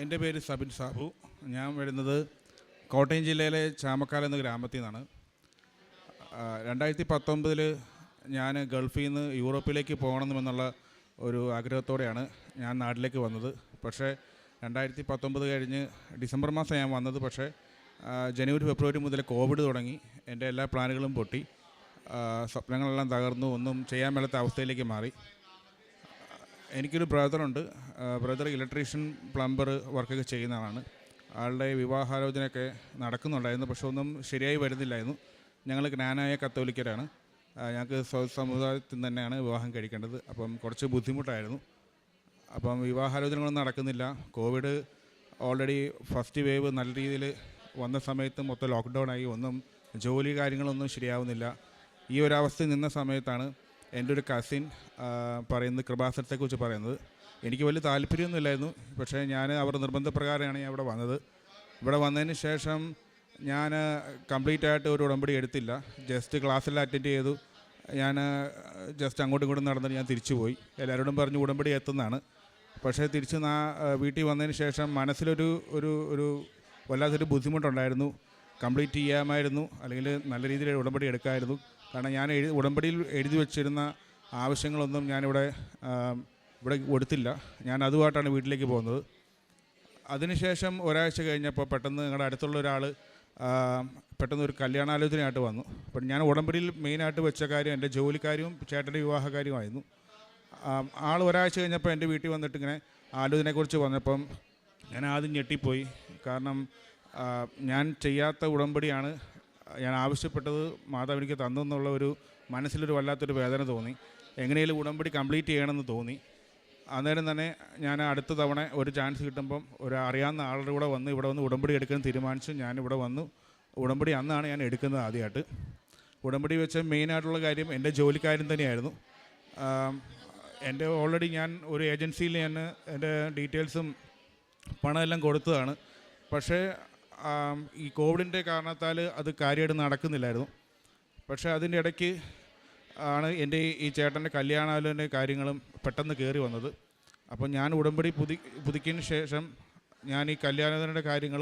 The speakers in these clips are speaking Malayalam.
എൻ്റെ പേര് സബിൻ സാബു. ഞാൻ വരുന്നത് കോട്ടയം ജില്ലയിലെ ചാമക്കാല എന്ന ഗ്രാമത്തിൽ നിന്നാണ്. 2019 ഞാൻ ഗൾഫിൽ നിന്ന് യൂറോപ്പിലേക്ക് പോകണമെന്നുള്ള ഒരു ആഗ്രഹത്തോടെയാണ് ഞാൻ നാട്ടിലേക്ക് വന്നത്. പക്ഷേ 2019 കഴിഞ്ഞ് ഡിസംബർ മാസം ഞാൻ വന്നത്. പക്ഷേ ജനുവരി ഫെബ്രുവരി മുതൽ കോവിഡ് തുടങ്ങി. എൻ്റെ എല്ലാ പ്ലാനുകളും പൊട്ടി, സ്വപ്നങ്ങളെല്ലാം തകർന്നു, ഒന്നും ചെയ്യാൻ മേലാത്ത അവസ്ഥയിലേക്ക് മാറി. എനിക്കൊരു ബ്രദറുണ്ട്. ബ്രദർ ഇലക്ട്രീഷ്യൻ, പ്ലംബർ വർക്കൊക്കെ ചെയ്യുന്ന ആളാണ്. ആളുടെ വിവാഹാലോചനയൊക്കെ നടക്കുന്നുണ്ടായിരുന്നു, പക്ഷെ ഒന്നും ശരിയായി വരുന്നില്ലായിരുന്നു. ഞങ്ങൾ ജ്ഞാനായ കത്തോലിക്കരാണ്. ഞങ്ങൾക്ക് സമുദായത്തിൽ തന്നെയാണ് വിവാഹം കഴിക്കേണ്ടത്. അപ്പം കുറച്ച് ബുദ്ധിമുട്ടായിരുന്നു. അപ്പം വിവാഹാലോചനകളൊന്നും നടക്കുന്നില്ല. കോവിഡ് ഓൾറെഡി ഫസ്റ്റ് വേവ് നല്ല രീതിയിൽ വന്ന സമയത്ത് മൊത്തം ലോക്ക്ഡൗൺ ആയി. ഒന്നും ജോലി കാര്യങ്ങളൊന്നും ശരിയാവുന്നില്ല. ഈ ഒരവസ്ഥ നിന്ന സമയത്താണ് എൻ്റെ ഒരു കസിൻ പറയുന്നത്, കൃപാസനത്തെക്കുറിച്ച് പറയുന്നത്. എനിക്ക് വലിയ താല്പര്യമൊന്നുമില്ലായിരുന്നു, പക്ഷേ ഞാൻ അവരുടെ നിർബന്ധപ്രകാരമാണ് ഞാൻ ഇവിടെ വന്നത്. ഇവിടെ വന്നതിന് ശേഷം ഞാൻ കംപ്ലീറ്റ് ആയിട്ട് ഒരു ഉടമ്പടി എടുത്തില്ല. ജസ്റ്റ് ക്ലാസ്സിൽ അറ്റൻഡ് ചെയ്തു. ഞാൻ ജസ്റ്റ് അങ്ങോട്ടും ഇങ്ങോട്ടും നടന്നിട്ട് ഞാൻ തിരിച്ചു പോയി. എല്ലാവരോടും പറഞ്ഞു ഉടമ്പടി എത്തുന്നതാണ്. പക്ഷേ തിരിച്ച് വീട്ടിൽ വന്നതിന് ശേഷം മനസ്സിലൊരു ഒരു ഒരു വല്ലാത്തൊരു ബുദ്ധിമുട്ടുണ്ടായിരുന്നു. കംപ്ലീറ്റ് ചെയ്യാമായിരുന്നു, അല്ലെങ്കിൽ നല്ല രീതിയിൽ ഉടമ്പടി എടുക്കാമായിരുന്നു. കാരണം ഞാൻ ഉടമ്പടിയിൽ എഴുതി വച്ചിരുന്ന ആവശ്യങ്ങളൊന്നും ഞാനിവിടെ കൊടുത്തില്ല. ഞാൻ അതുമായിട്ടാണ് വീട്ടിലേക്ക് പോകുന്നത്. അതിനുശേഷം ഒരാഴ്ച കഴിഞ്ഞപ്പോൾ പെട്ടെന്ന് ഞങ്ങളുടെ അടുത്തുള്ള ഒരാൾ പെട്ടെന്ന് ഒരു കല്യാണാലോചനയായിട്ട് വന്നു. അപ്പം ഞാൻ ഉടമ്പടിയിൽ മെയിനായിട്ട് വെച്ച കാര്യം എൻ്റെ ജോലിക്കാര്യവും ചേട്ടൻ്റെ വിവാഹകാര്യമായിരുന്നു. ആൾ ഒരാഴ്ച കഴിഞ്ഞപ്പോൾ എൻ്റെ വീട്ടിൽ വന്നിട്ട് ഇങ്ങനെ ആലോചനയെക്കുറിച്ച് വന്നപ്പം ഞാൻ ആദ്യം ഞെട്ടിപ്പോയി. കാരണം ഞാൻ ചെയ്യാത്ത ഉടമ്പടിയാണ് ഞാൻ ആവശ്യപ്പെട്ടത്, മാതാവ് എനിക്ക് തന്നെന്നുള്ള ഒരു മനസ്സിലൊരു വല്ലാത്തൊരു വേദന തോന്നി. എങ്ങനെയും ഉടമ്പടി കംപ്ലീറ്റ് ചെയ്യണമെന്ന് തോന്നി. അന്നേരം തന്നെ ഞാൻ അടുത്ത തവണ ഒരു ചാൻസ് കിട്ടുമ്പം അറിയാവുന്ന ആളുടെ കൂടെ വന്ന് ഇവിടെ വന്ന് ഉടമ്പടി എടുക്കാൻ തീരുമാനിച്ചു. ഞാനിവിടെ വന്നു. ഉടമ്പടി അന്നാണ് ഞാൻ എടുക്കുന്നത് ആദ്യമായിട്ട്. ഉടമ്പടി വെച്ച മെയിനായിട്ടുള്ള കാര്യം എൻ്റെ ജോലിക്കാര്യം തന്നെയായിരുന്നു. എൻ്റെ ഓൾറെഡി ഞാൻ ഒരു ഏജൻസിയിൽ ഞാൻ എൻ്റെ ഡീറ്റെയിൽസും പണമെല്ലാം കൊടുത്തതാണ്. പക്ഷേ ഈ കോവിഡിൻ്റെ കാരണത്താൽ അത് കാര്യമായിട്ട് നടക്കുന്നില്ലായിരുന്നു. പക്ഷേ അതിൻ്റെ ഇടയ്ക്ക് ആണ് എൻ്റെ ഈ ചേട്ടൻ്റെ കല്യാണാലോചന കാര്യങ്ങളും പെട്ടെന്ന് കയറി വന്നത്. അപ്പോൾ ഞാൻ ഉടമ്പടി പുതുക്കിയതിന് ശേഷം ഞാൻ ഈ കല്യാണാലോചനയുടെ കാര്യങ്ങൾ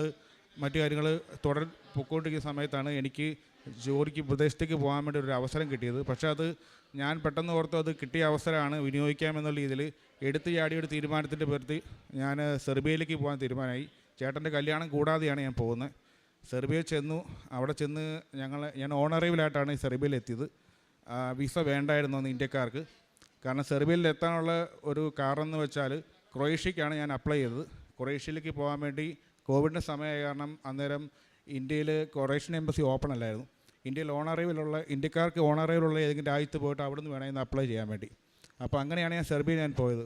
മറ്റു കാര്യങ്ങൾ പൊയ്ക്കൊണ്ടിരിക്കുന്ന സമയത്താണ് എനിക്ക് ജോലിക്ക് വിദേശത്തേക്ക് പോകാൻ വേണ്ടി ഒരു അവസരം കിട്ടിയത്. പക്ഷേ അത് ഞാൻ പെട്ടെന്ന് ഓർത്തു അത് കിട്ടിയ അവസരമാണ് വിനിയോഗിക്കാമെന്നുള്ള രീതിയിൽ എടുത്ത് ചാടിയൊരു തീരുമാനത്തിൻ്റെ പേരിൽ ഞാൻ സെർബിയയിലേക്ക് പോകാൻ തീരുമാനമായി. ചേട്ടൻ്റെ കല്യാണം കൂടാതെയാണ് ഞാൻ പോകുന്നത്. സെർബിയയിൽ ചെന്നു. അവിടെ ചെന്ന് ഞാൻ ഓണറേബിളായിട്ടാണ് ഈ സെർബിയയിൽ എത്തിയത്. വിസ വേണ്ടായിരുന്നു അന്ന് ഇന്ത്യക്കാർക്ക്. കാരണം സെർബിയയിൽ എത്താനുള്ള ഒരു കാരണം എന്ന് വെച്ചാൽ ക്രൊയേഷ്യക്കാണ് ഞാൻ അപ്ലൈ ചെയ്തത്. ക്രൊയേഷ്യയിലേക്ക് പോകാൻ വേണ്ടി കോവിഡിൻ്റെ സമയമായ കാരണം അന്നേരം ഇന്ത്യയിൽ ക്രൊയേഷ്യൻ എംബസി ഓപ്പൺ അല്ലായിരുന്നു. ഇന്ത്യയിൽ ഇന്ത്യക്കാർക്ക് ഓണറേബിളുള്ള ഏതെങ്കിലും രാജ്യത്ത് പോയിട്ട് അവിടെ നിന്ന് വേണമെങ്കിൽ അപ്ലൈ ചെയ്യാൻ വേണ്ടി. അപ്പോൾ അങ്ങനെയാണ് ഞാൻ പോയത്.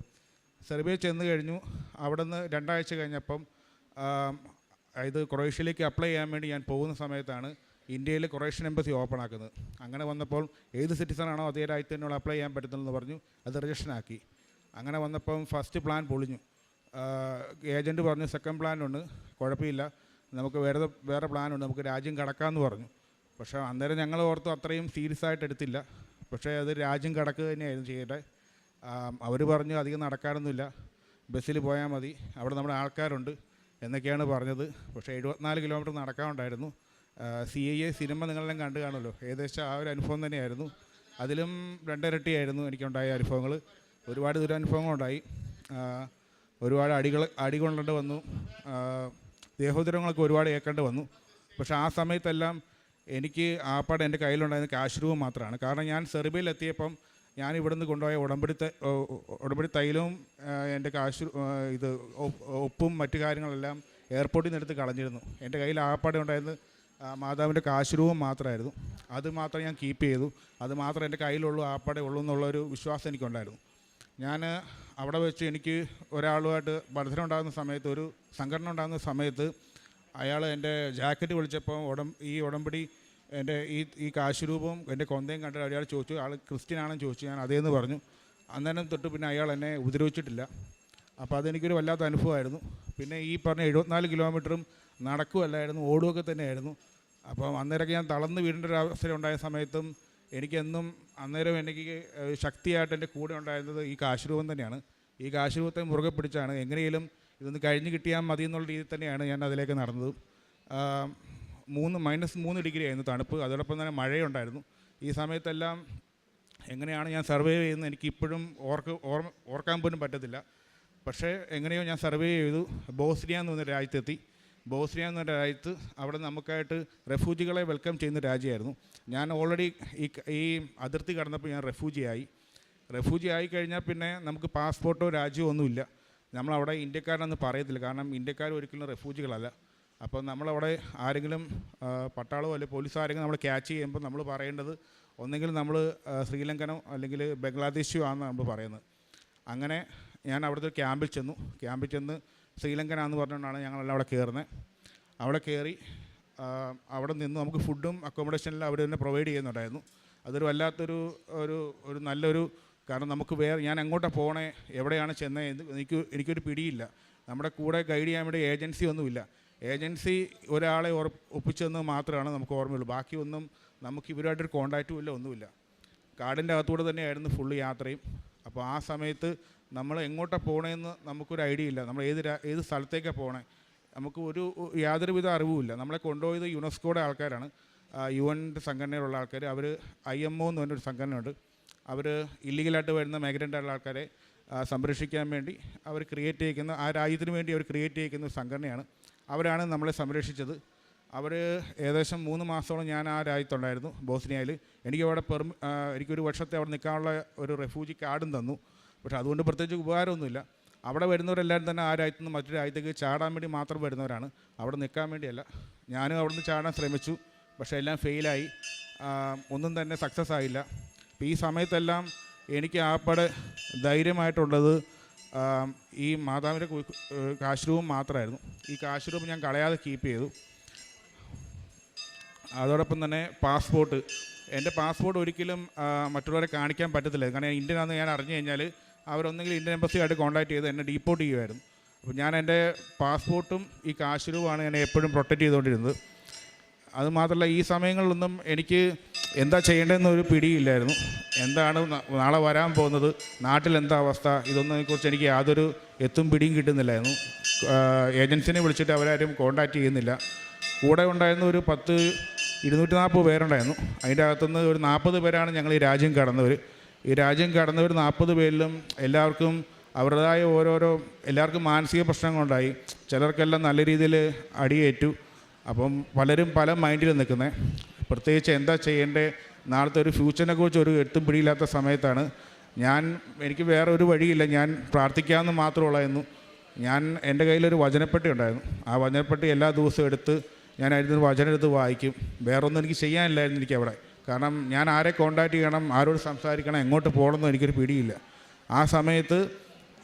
സെർബിയയിൽ ചെന്ന് കഴിഞ്ഞു. അവിടെ നിന്ന് 2 ആഴ്ച കഴിഞ്ഞപ്പം ഇത് ക്രൊയേഷ്യയിലേക്ക് അപ്ലൈ ചെയ്യാൻ വേണ്ടി ഞാൻ പോകുന്ന സമയത്താണ് ഇന്ത്യയിൽ ക്രൊയേഷ്യൻ എംബസി ഓപ്പൺ ആക്കുന്നത്. അങ്ങനെ വന്നപ്പോൾ ഏത് സിറ്റിസണാണോ അതേ രാജ്യത്തിനുള്ള അപ്ലൈ ചെയ്യാൻ പറ്റുന്നതെന്ന് പറഞ്ഞു. അത് രജിസ്ട്രേഷൻ ആക്കി. അങ്ങനെ വന്നപ്പം ഫസ്റ്റ് പ്ലാൻ പൊളിഞ്ഞു. ഏജൻറ്റ് പറഞ്ഞു സെക്കൻഡ് പ്ലാനുണ്ട്, കുഴപ്പമില്ല, നമുക്ക് വേറെ പ്ലാനുണ്ട്, നമുക്ക് രാജ്യം കടക്കാമെന്ന് പറഞ്ഞു. പക്ഷേ അന്നേരം ഞങ്ങൾ ഓർത്തു അത്രയും സീരിയസ് ആയിട്ട് എടുത്തില്ല. പക്ഷേ അത് രാജ്യം കടക്കുക തന്നെയായിരുന്നു ചെയ്യേണ്ടത്. അവർ പറഞ്ഞു അധികം നടക്കാനൊന്നുമില്ല, ബസ്സിൽ പോയാൽ മതി, അവിടെ നമ്മുടെ ആൾക്കാരുണ്ട് എന്നൊക്കെയാണ് പറഞ്ഞത്. പക്ഷേ 74 കിലോമീറ്റർ നടക്കാനുണ്ടായിരുന്നു. CIA സിനിമ നിങ്ങളെല്ലാം കണ്ടു കാണുമല്ലോ, ഏകദേശം ആ ഒരു അനുഭവം തന്നെയായിരുന്നു. അതിലും 2 ഇരട്ടിയായിരുന്നു എനിക്കുണ്ടായ അനുഭവങ്ങൾ. ഒരുപാട് ദുരനുഭവങ്ങളുണ്ടായി. ഒരുപാട് അടി കൊണ്ടേണ്ടി വന്നു. ദേഹോദരങ്ങളൊക്കെ ഒരുപാട് ഏൽക്കേണ്ടി വന്നു. പക്ഷേ ആ സമയത്തെല്ലാം എനിക്ക് ആപ്പാട് എൻ്റെ കയ്യിലുണ്ടായിരുന്ന ക്യാഷ് രൂപ മാത്രമാണ്. കാരണം ഞാൻ സെർബിയയിൽ എത്തിയപ്പം ഞാൻ ഇവിടുന്ന് കൊണ്ടുപോയ ഉടമ്പടി തൈലവും എൻ്റെ ഒപ്പും മറ്റു കാര്യങ്ങളെല്ലാം എയർപോർട്ടിൽ നിന്ന് എടുത്ത് കളഞ്ഞിരുന്നു. എൻ്റെ കയ്യിൽ ആപ്പാടെ ഉണ്ടായിരുന്നത് മാതാവിൻ്റെ കാശുരൂപം മാത്രമായിരുന്നു. അത് മാത്രം ഞാൻ കീപ്പ് ചെയ്തു. അത് മാത്രം എൻ്റെ കയ്യിലുള്ളൂ, ആപ്പാടെ ഉള്ളൂ എന്നുള്ളൊരു വിശ്വാസം എനിക്കുണ്ടായിരുന്നു. ഞാൻ അവിടെ വെച്ച് എനിക്ക് ഒരാളുമായിട്ട് മത്സരം ഉണ്ടാകുന്ന സമയത്ത്, ഒരു സംഘടന ഉണ്ടാകുന്ന സമയത്ത് അയാൾ എൻ്റെ ജാക്കറ്റ് വിളിച്ചപ്പോൾ ഈ ഉടമ്പടി എൻ്റെ ഈ കാശുരൂപവും എൻ്റെ കൊന്തയും കണ്ടിട്ട് അയാൾ ചോദിച്ചു, ആൾ ക്രിസ്ത്യനാണെന്ന് ചോദിച്ചു. ഞാൻ അതേന്ന് പറഞ്ഞു. അന്നേരം തൊട്ട് പിന്നെ അയാൾ എന്നെ ഉപദ്രവിച്ചിട്ടില്ല. അപ്പോൾ അതെനിക്കൊരു വല്ലാത്ത അനുഭവമായിരുന്നു. പിന്നെ ഈ പറഞ്ഞ 74 കിലോമീറ്ററും നടക്കുകയല്ലായിരുന്നു, ഓടുകയൊക്കെ തന്നെയായിരുന്നു. അപ്പം അന്നേരമൊക്കെ ഞാൻ തളർന്ന് വീടേണ്ട ഒരു അവസരം ഉണ്ടായ സമയത്തും എനിക്കെന്നും അന്നേരം എനിക്ക് ശക്തിയായിട്ട് എൻ്റെ കൂടെ ഉണ്ടായിരുന്നത് ഈ കാശുരൂപം തന്നെയാണ്. ഈ കാശുരൂപത്തെ മുറുകെ പിടിച്ചാണ് എങ്ങനെയും ഇതൊന്ന് കഴിഞ്ഞ് കിട്ടിയാൽ മതി എന്നുള്ള രീതിയിൽ തന്നെയാണ് ഞാൻ അതിലേക്ക് നടന്നത്. -3 ഡിഗ്രി ആയിരുന്നു തണുപ്പ്, അതോടൊപ്പം തന്നെ മഴയുണ്ടായിരുന്നു. ഈ സമയത്തെല്ലാം എങ്ങനെയാണ് ഞാൻ സർവൈവ് ചെയ്യുന്നത് എനിക്കിപ്പോഴും ഓർക്കാൻ പോലും പറ്റത്തില്ല. പക്ഷേ എങ്ങനെയോ ഞാൻ സർവൈവ് ചെയ്തു. ബോസ്നിയ എന്ന് പറഞ്ഞ രാജ്യത്തെത്തി. ബോസ്നിയ എന്ന രാജ്യത്ത് അവിടെ നമുക്കായിട്ട് റെഫ്യൂജികളെ വെൽക്കം ചെയ്യുന്ന രാജ്യമായിരുന്നു. ഞാൻ ഓൾറെഡി ഈ അതിർത്തി കടന്നപ്പോൾ ഞാൻ റെഫ്യൂജി ആയി കഴിഞ്ഞാൽ പിന്നെ നമുക്ക് പാസ്പോർട്ടോ രാജ്യമോ ഒന്നുമില്ല. നമ്മളവിടെ ഇന്ത്യക്കാരനെന്ന് പറയത്തില്ല, കാരണം ഇന്ത്യക്കാർ ഒരിക്കലും റെഫ്യൂജികളല്ല. അപ്പോൾ നമ്മളവിടെ ആരെങ്കിലും പട്ടാളമോ അല്ലെങ്കിൽ പോലീസോ ആരെങ്കിലും നമ്മൾ ക്യാച്ച് ചെയ്യുമ്പോൾ നമ്മൾ പറയേണ്ടത് ഒന്നെങ്കിൽ നമ്മൾ ശ്രീലങ്കനോ അല്ലെങ്കിൽ ബംഗ്ലാദേശോ ആണെന്ന് നമ്മൾ പറയുന്നത്. അങ്ങനെ ഞാൻ അവിടുത്തെ ക്യാമ്പിൽ ചെന്ന് ശ്രീലങ്കനാന്ന് പറഞ്ഞുകൊണ്ടാണ് ഞങ്ങളെല്ലാം അവിടെ കയറുന്നത്. അവിടെ കയറി അവിടെ നിന്ന് നമുക്ക് ഫുഡും അക്കോമഡേഷനെല്ലാം അവർ തന്നെ പ്രൊവൈഡ് ചെയ്യുന്നുണ്ടായിരുന്നു. അതൊരു വല്ലാത്തൊരു ഒരു നല്ലൊരു, കാരണം നമുക്ക് ഞാൻ എങ്ങോട്ടാണ് പോകണേ, എവിടെയാണ് ചെന്നത് എനിക്കൊരു പിടിയില്ല. നമ്മുടെ കൂടെ ഗൈഡ് ചെയ്യാൻ വേണ്ടി ഏജൻസി ഒന്നുമില്ല. ഏജൻസി ഒരാളെ ഒപ്പിച്ചെന്ന് മാത്രമാണ് നമുക്ക് ഓർമ്മയുള്ളൂ. ബാക്കിയൊന്നും നമുക്ക് ഇവരുമായിട്ടൊരു കോണ്ടാക്റ്റും ഇല്ല, ഒന്നുമില്ല. കാടിൻ്റെ അകത്തൂടെ തന്നെയായിരുന്നു ഫുള്ള് യാത്രയും. അപ്പോൾ ആ സമയത്ത് നമ്മൾ എങ്ങോട്ടാണ് പോകണമെന്ന് നമുക്കൊരു ഐഡിയ ഇല്ല. നമ്മൾ ഏത് സ്ഥലത്തേക്കാണ് പോകണേ നമുക്ക് യാതൊരുവിധ അറിവുമില്ല. നമ്മളെ കൊണ്ടുപോയത് യുനെസ്കോയുടെ ആൾക്കാരാണ്, UN സംഘടനയിലുള്ള ആൾക്കാർ. അവർ IMO എന്ന് പറഞ്ഞൊരു സംഘടനയുണ്ട്. അവർ ഇല്ലീഗലായിട്ട് വരുന്ന മൈഗ്രൻ്റായിട്ടുള്ള ആൾക്കാരെ സംരക്ഷിക്കാൻ വേണ്ടി അവർ ക്രിയേറ്റ് ചെയ്യിക്കുന്ന, ആ രാജ്യത്തിന് വേണ്ടി അവർ ക്രിയേറ്റ് ചെയ്യിക്കുന്ന ഒരു സംഘടനയാണ്. അവരാണ് നമ്മളെ സംരക്ഷിച്ചത്. അവർ ഏകദേശം 3 മാസത്തോളം ഞാൻ ആ രാജ്യത്തുണ്ടായിരുന്നു, ബോസ്നിയയിൽ. എനിക്കൊരു വർഷത്തെ അവിടെ നിൽക്കാനുള്ള ഒരു റെഫ്യൂജി കാർഡും തന്നു. പക്ഷേ അതുകൊണ്ട് പ്രത്യേകിച്ച് ഉപകാരമൊന്നുമില്ല. അവിടെ വരുന്നവരെല്ലാവരും തന്നെ ആ രാജ്യത്തു നിന്ന് മറ്റൊരു രാജ്യത്തേക്ക് ചാടാൻ വേണ്ടി മാത്രം വരുന്നവരാണ്, അവിടെ നിൽക്കാൻ വേണ്ടിയല്ല. ഞാനും അവിടെ നിന്ന് ചാടാൻ ശ്രമിച്ചു, പക്ഷേ എല്ലാം ഫെയിലായി, ഒന്നും തന്നെ സക്സസ് ആയില്ല. അപ്പോൾ ഈ സമയത്തെല്ലാം എനിക്ക് ആപ്പാടെ ധൈര്യമായിട്ടുള്ളത് ഈ മാതാവിൻ്റെ കാശ് രൂപം മാത്രമായിരുന്നു. ഈ കാശ് രൂപം ഞാൻ കളയാതെ കീപ്പ് ചെയ്തു. അതോടൊപ്പം തന്നെ എൻ്റെ പാസ്പോർട്ട് ഒരിക്കലും മറ്റുള്ളവരെ കാണിക്കാൻ പറ്റത്തില്ല. കാരണം ഇന്ത്യനാണെന്ന് ഞാൻ അറിഞ്ഞു കഴിഞ്ഞാൽ അവരൊന്നെങ്കിൽ ഇന്ത്യൻ എംബസിയായിട്ട് കോൺടാക്ട് ചെയ്ത് എന്നെ ഡീപ്പോർട്ട് ചെയ്യുമായിരുന്നു. അപ്പോൾ ഞാൻ എൻ്റെ പാസ്പോർട്ടും ഈ കാശ് രൂപമാണ് എന്നെ എപ്പോഴും പ്രൊട്ടക്റ്റ് ചെയ്തുകൊണ്ടിരുന്നത്. അതുമാത്രമല്ല ഈ സമയങ്ങളിലൊന്നും എനിക്ക് എന്താ ചെയ്യേണ്ടതെന്നൊരു പിടിയില്ലായിരുന്നു. എന്താണ് നാളെ വരാൻ പോകുന്നത്, നാട്ടിലെന്താ അവസ്ഥ, ഇതൊന്നിനെക്കുറിച്ച് എനിക്ക് യാതൊരു പിടിയും കിട്ടുന്നില്ലായിരുന്നു. ഏജൻസിനെ വിളിച്ചിട്ട് അവരാരും കോൺടാക്റ്റ് ചെയ്യുന്നില്ല. കൂടെ ഉണ്ടായിരുന്ന ഒരു 240 പേരുണ്ടായിരുന്നു. അതിൻ്റെ അകത്തുനിന്ന് ഒരു 40 പേരാണ് ഞങ്ങൾ ഈ രാജ്യം കടന്നവർ. ഈ രാജ്യം കടന്നവർ 40 പേരിലും എല്ലാവർക്കും അവരുടേതായ എല്ലാവർക്കും മാനസിക പ്രശ്നങ്ങളുണ്ടായി. ചിലർക്കെല്ലാം നല്ല രീതിയിൽ അടിയേറ്റു. അപ്പം പലരും പല മൈൻഡിൽ നിൽക്കുന്നത്. പ്രത്യേകിച്ച് എന്താ ചെയ്യേണ്ടത്, നാളത്തെ ഒരു ഫ്യൂച്ചറിനെ കുറിച്ച് ഒരു പിടിയില്ലാത്ത സമയത്താണ് എനിക്ക് വേറെ ഒരു വഴിയില്ല, ഞാൻ പ്രാർത്ഥിക്കാമെന്ന് മാത്രമുള്ളായിരുന്നു. എൻ്റെ കയ്യിലൊരു വചനപ്പെട്ടി ഉണ്ടായിരുന്നു. ആ വചനപ്പെട്ടി എല്ലാ ദിവസവും എടുത്ത് ഞാൻ അതിൽ വചനം എടുത്ത് വായിക്കും. വേറൊന്നും എനിക്ക് ചെയ്യാനില്ലായിരുന്നു എനിക്കവിടെ. കാരണം ഞാൻ ആരെ കോൺടാക്റ്റ് ചെയ്യണം, ആരോട് സംസാരിക്കണം, എങ്ങോട്ട് പോകണമെന്നും എനിക്കൊരു പിടിയില്ല. ആ സമയത്ത്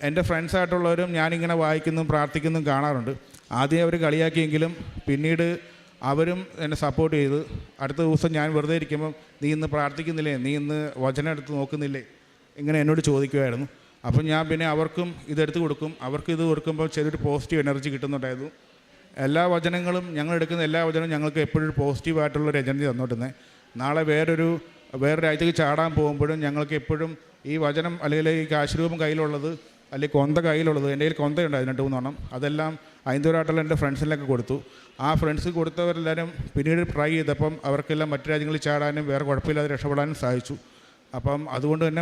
എൻ്റെ ഫ്രണ്ട്സായിട്ടുള്ളവരും ഞാനിങ്ങനെ വായിക്കുന്നതും പ്രാർത്ഥിക്കുന്നതും കാണാറുണ്ട്. ആദ്യം അവർ കളിയാക്കിയെങ്കിലും പിന്നീട് അവരും എന്നെ സപ്പോർട്ട് ചെയ്ത് അടുത്ത ദിവസം ഞാൻ വെറുതെ ഇരിക്കുമ്പം നീ ഇന്ന് പ്രാർത്ഥിക്കുന്നില്ലേ, നീ ഇന്ന് വചനം എടുത്ത് നോക്കുന്നില്ലേ, ഇങ്ങനെ എന്നോട് ചോദിക്കുമായിരുന്നു. അപ്പം ഞാൻ പിന്നെ അവർക്കും ഇതെടുത്ത് കൊടുക്കും. അവർക്ക് ഇത് കൊടുക്കുമ്പോൾ ചെറിയൊരു പോസിറ്റീവ് എനർജി കിട്ടുന്നുണ്ടായിരുന്നു. ഞങ്ങളെടുക്കുന്ന എല്ലാ വചനവും ഞങ്ങൾക്ക് എപ്പോഴും ഒരു പോസിറ്റീവായിട്ടുള്ളൊരു എനർജി തന്നോട്ടുന്നത്. നാളെ വേറെ രാജ്യത്തേക്ക് ചാടാൻ പോകുമ്പോഴും ഞങ്ങൾക്ക് എപ്പോഴും ഈ വചനം അല്ലെങ്കിൽ ഈ കാശുരൂപം കയ്യിലുള്ളത് അല്ലെങ്കിൽ കൊന്ത കയ്യിലുള്ളത്, എൻ്റെ കയ്യിൽ കൊന്തയുണ്ടായിരുന്നു 2-3 എണ്ണം. അതെല്ലാം ഐന്ദൂരായിട്ടുള്ള എൻ്റെ ഫ്രണ്ട്സിനൊക്കെ കൊടുത്തു. ആ ഫ്രണ്ട്സ് കൊടുത്തവരെല്ലാവരും പിന്നീട് ട്രൈ ചെയ്തപ്പം അവർക്കെല്ലാം മറ്റു രാജ്യങ്ങളിൽ ചാടാനും വേറെ കുഴപ്പമില്ലാതെ രക്ഷപ്പെടാനും സാധിച്ചു. അപ്പം അതുകൊണ്ട് തന്നെ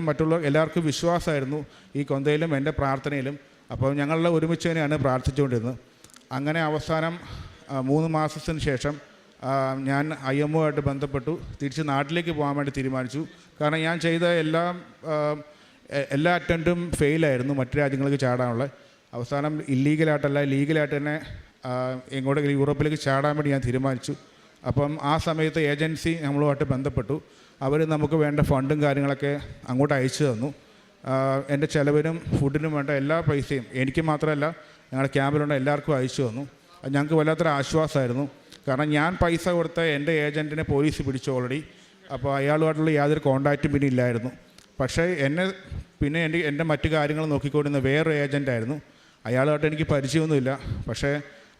എല്ലാവർക്കും വിശ്വാസമായിരുന്നു ഈ കൊന്തയിലും എൻ്റെ പ്രാർത്ഥനയിലും. അപ്പം ഞങ്ങളെല്ലാം ഒരുമിച്ച് തന്നെയാണ് പ്രാർത്ഥിച്ചുകൊണ്ടിരുന്നത്. അങ്ങനെ അവസാനം 3 മാസത്തിന് ശേഷം ഞാൻ IMO ആയിട്ട് ബന്ധപ്പെട്ടു. തിരിച്ച് നാട്ടിലേക്ക് പോകാൻ വേണ്ടി തീരുമാനിച്ചു. കാരണം ഞാൻ ചെയ്ത എല്ലാ അറ്റംപ്റ്റും ഫെയിലായിരുന്നു മറ്റു രാജ്യങ്ങൾക്ക് ചാടാനുള്ള. അവസാനം ലീഗലായിട്ട് തന്നെ എങ്ങോട്ടെങ്കിലും യൂറോപ്പിലേക്ക് ചാടാൻ വേണ്ടി ഞാൻ തീരുമാനിച്ചു. അപ്പം ആ സമയത്ത് ഏജൻസി നമ്മളുമായിട്ട് ബന്ധപ്പെട്ടു. അവർ നമുക്ക് വേണ്ട ഫണ്ടും കാര്യങ്ങളൊക്കെ അങ്ങോട്ട് അയച്ചു തന്നു. എൻ്റെ ചിലവിനും ഫുഡിനും വേണ്ട എല്ലാ പൈസയും എനിക്ക് മാത്രമല്ല ഞങ്ങളുടെ ക്യാമ്പിലുള്ള എല്ലാവർക്കും അയച്ചു തന്നു. അത് ഞങ്ങൾക്ക് വല്ലാത്തൊരു ആശ്വാസമായിരുന്നു. കാരണം ഞാൻ പൈസ കൊടുത്ത എൻ്റെ ഏജൻറ്റിനെ പോലീസ് പിടിച്ചു ഓൾറെഡി. അപ്പോൾ അയാളുമായിട്ടുള്ള യാതൊരു കോൺടാക്റ്റും പിന്നെ ഇല്ലായിരുന്നു. പക്ഷേ എൻ്റെ മറ്റു കാര്യങ്ങൾ നോക്കിക്കൊണ്ടിരുന്ന വേറൊരു ഏജൻറ്റായിരുന്നു. അയാളുമായിട്ട് എനിക്ക് പരിചയമൊന്നുമില്ല. പക്ഷേ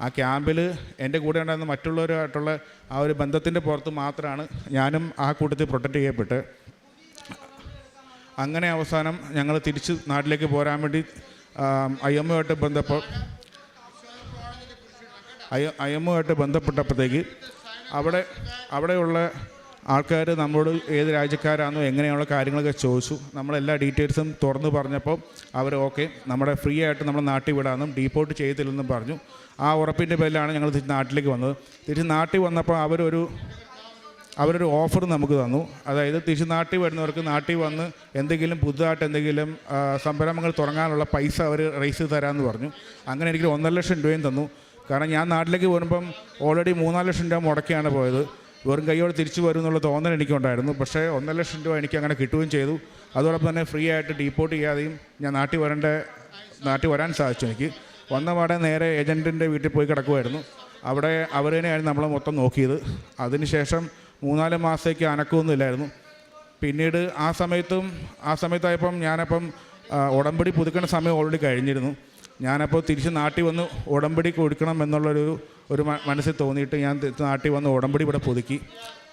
ആ ക്യാമ്പിൽ എൻ്റെ കൂടെ ഉണ്ടായിരുന്ന മറ്റുള്ളവരുമായിട്ടുള്ള ആ ഒരു ബന്ധത്തിൻ്റെ പുറത്ത് മാത്രമാണ് ഞാനും ആ കൂട്ടത്തിൽ പ്രൊട്ടക്റ്റ് ചെയ്യപ്പെട്ട്. അങ്ങനെ അവസാനം ഞങ്ങൾ തിരിച്ച് നാട്ടിലേക്ക് പോരാൻ വേണ്ടി IMO ആയിട്ട് IMO-ആയിട്ട് ബന്ധപ്പെട്ടപ്പോഴത്തേക്ക് അവിടെയുള്ള ആൾക്കാർ നമ്മളോട് ഏത് രാജ്യക്കാരാണെന്നോ എങ്ങനെയുള്ള കാര്യങ്ങളൊക്കെ ചോദിച്ചു. നമ്മളെല്ലാ ഡീറ്റെയിൽസും തുറന്ന് പറഞ്ഞപ്പോൾ അവർ ഓക്കെ, നമ്മുടെ ഫ്രീ ആയിട്ട് നമ്മൾ നാട്ടിൽ വിടാമെന്നും ഡീപ്പോർട്ട് ചെയ്തില്ലെന്നും പറഞ്ഞു. ആ ഉറപ്പിൻ്റെ പേരിലാണ് ഞങ്ങൾ തിരിച്ച് നാട്ടിലേക്ക് വന്നത്. തിരിച്ച് നാട്ടിൽ വന്നപ്പോൾ അവരൊരു ഓഫർ നമുക്ക് തന്നു. അതായത് തിരിച്ച് നാട്ടിൽ വരുന്നവർക്ക് നാട്ടിൽ വന്ന് എന്തെങ്കിലും പുതുതായിട്ട് എന്തെങ്കിലും സംരംഭങ്ങൾ തുടങ്ങാനുള്ള പൈസ അവർ റേസ് ചെയ്ത് തരാമെന്ന് പറഞ്ഞു. അങ്ങനെ എനിക്ക് 1.5 ലക്ഷം രൂപയും തന്നു. കാരണം ഞാൻ നാട്ടിലേക്ക് വരുമ്പം ഓൾറെഡി 3-4 ലക്ഷം രൂപ മുടക്കിയാണ് പോയത്. വെറും കൈയോടെ തിരിച്ചു വരും എന്നുള്ള തോന്നൽ എനിക്കുണ്ടായിരുന്നു. പക്ഷേ 1.5 ലക്ഷം രൂപ എനിക്ക് അങ്ങനെ കിട്ടുകയും ചെയ്തു. അതോടൊപ്പം തന്നെ ഫ്രീ ആയിട്ട് ഡീപ്പോർട്ട് ചെയ്യാതെയും ഞാൻ നാട്ടിൽ വരാൻ സാധിച്ചു. എനിക്ക് വന്ന പാടെ നേരെ ഏജൻറ്റിൻ്റെ വീട്ടിൽ പോയി കിടക്കുമായിരുന്നു. അവിടെ അവർ തന്നെയായിരുന്നു നമ്മളെ മൊത്തം നോക്കിയത്. അതിനുശേഷം 3-4 മാസത്തേക്ക് അനക്കമൊന്നുമില്ലായിരുന്നു. പിന്നീട് ആ സമയത്തായപ്പം ഞാനപ്പം ഉടമ്പടി പുതുക്കേണ്ട സമയം ഓൾറെഡി കഴിഞ്ഞിരുന്നു. ഞാനപ്പോൾ തിരിച്ച് നാട്ടിൽ വന്ന് ഉടമ്പടി കൊടുക്കണം എന്നുള്ളൊരു മനസ്സിൽ തോന്നിയിട്ട് ഞാൻ നാട്ടിൽ വന്ന് ഉടമ്പടി ഇവിടെ പുതുക്കി.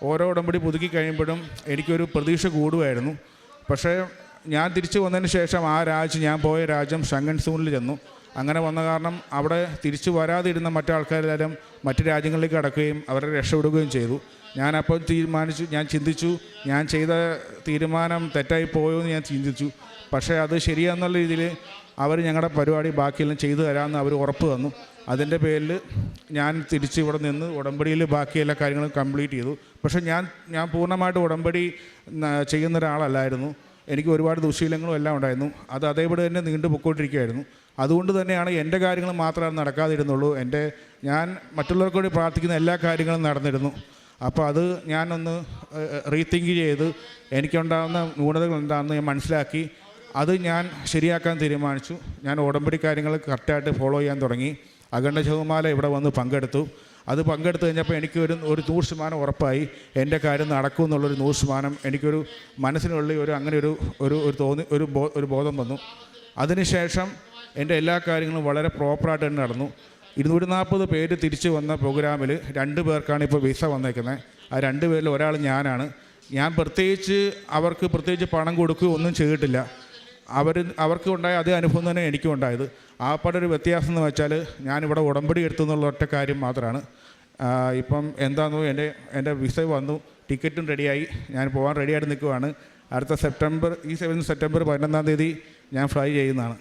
ഓരോ ഉടമ്പടി പുതുക്കി കഴിയുമ്പോഴും എനിക്കൊരു പ്രതീക്ഷ കൂടുമായിരുന്നു. പക്ഷേ ഞാൻ തിരിച്ചു വന്നതിന് ശേഷം ഞാൻ പോയ രാജ്യം ഷെങ്കൻ സോണിൽ ചെന്നു. അങ്ങനെ വന്ന കാരണം അവിടെ തിരിച്ചു വരാതിരുന്ന മറ്റാൾക്കാരെല്ലാം മറ്റ് രാജ്യങ്ങളിലേക്ക് കടക്കുകയും അവരെ രക്ഷപ്പെടുകയും ചെയ്തു. ഞാനപ്പോൾ ഞാൻ ചിന്തിച്ചു, ഞാൻ ചെയ്ത തീരുമാനം തെറ്റായി പോയോ എന്ന് ഞാൻ ചിന്തിച്ചു. പക്ഷേ അത് ശരിയാന്നുള്ള രീതിയിൽ അവർ ഞങ്ങളുടെ പരിപാടി ബാക്കിയെല്ലാം ചെയ്തു തരാമെന്ന് അവർ ഉറപ്പ് തന്നു. അതിൻ്റെ പേരിൽ ഞാൻ തിരിച്ച് ഇവിടെ നിന്ന് ഉടമ്പടിയിൽ ബാക്കി എല്ലാ കാര്യങ്ങളും കംപ്ലീറ്റ് ചെയ്തു. പക്ഷേ ഞാൻ പൂർണ്ണമായിട്ട് ഉടമ്പടി ചെയ്യുന്ന ഒരാളല്ലായിരുന്നു. എനിക്ക് ഒരുപാട് ദുശീലങ്ങളും എല്ലാം ഉണ്ടായിരുന്നു. അത് അതേപടി തന്നെ നീണ്ടു പൊയ്ക്കൊണ്ടിരിക്കുകയായിരുന്നു. അതുകൊണ്ട് തന്നെയാണ് എൻ്റെ കാര്യങ്ങൾ മാത്രമേ നടക്കാതിരുന്നുള്ളൂ. ഞാൻ മറ്റുള്ളവർക്ക് വേണ്ടി പ്രാർത്ഥിക്കുന്ന എല്ലാ കാര്യങ്ങളും നടന്നിരുന്നു. അപ്പോൾ അത് ഞാനൊന്ന് റീതിങ്ക് ചെയ്ത് എനിക്കുണ്ടാകുന്ന ന്യൂനതകൾ എന്താണെന്ന് ഞാൻ മനസ്സിലാക്കി അത് ഞാൻ ശരിയാക്കാൻ തീരുമാനിച്ചു. ഞാൻ ഉടമ്പടി കാര്യങ്ങൾ കറക്റ്റായിട്ട് ഫോളോ ചെയ്യാൻ തുടങ്ങി. അഖണ്ഡ ജപമാല ഇവിടെ വന്ന് പങ്കെടുത്തു. അത് പങ്കെടുത്തു കഴിഞ്ഞപ്പോൾ എനിക്ക് ഒരു 100% ഉറപ്പായി എൻ്റെ കാര്യം നടക്കും എന്നുള്ളൊരു 100% എനിക്കൊരു മനസ്സിനുള്ളിൽ ഒരു ബോധം വന്നു. അതിനുശേഷം എൻ്റെ എല്ലാ കാര്യങ്ങളും വളരെ പ്രോപ്പറായിട്ട് തന്നെ നടന്നു. 240 പേര് തിരിച്ചു വന്ന പ്രോഗ്രാമിൽ 2 പേർക്കാണ് ഇപ്പോൾ വിസ വന്നേക്കുന്നത്. ആ 2 പേരിൽ ഒരാൾ ഞാനാണ്. ഞാൻ പ്രത്യേകിച്ച് പണം കൊടുക്കുകയോ ഒന്നും ചെയ്തിട്ടില്ല. അവർക്ക് ഉണ്ടായ അതേ അനുഭവം തന്നെ എനിക്കും ഉണ്ടായത്. ഒരു വ്യത്യാസം എന്ന് വെച്ചാൽ ഞാനിവിടെ ഉടമ്പടി എടുത്തു എന്നുള്ള ഒറ്റ കാര്യം മാത്രമാണ്. ഇപ്പം എന്താണെന്നോ എൻ്റെ വിസ വന്നു, ടിക്കറ്റും റെഡിയായി, ഞാൻ പോകാൻ റെഡിയായിട്ട് നിൽക്കുവാണ്. അടുത്ത സെപ്റ്റംബർ 11 ഞാൻ ഫ്ലൈ ചെയ്യുന്നതാണ്.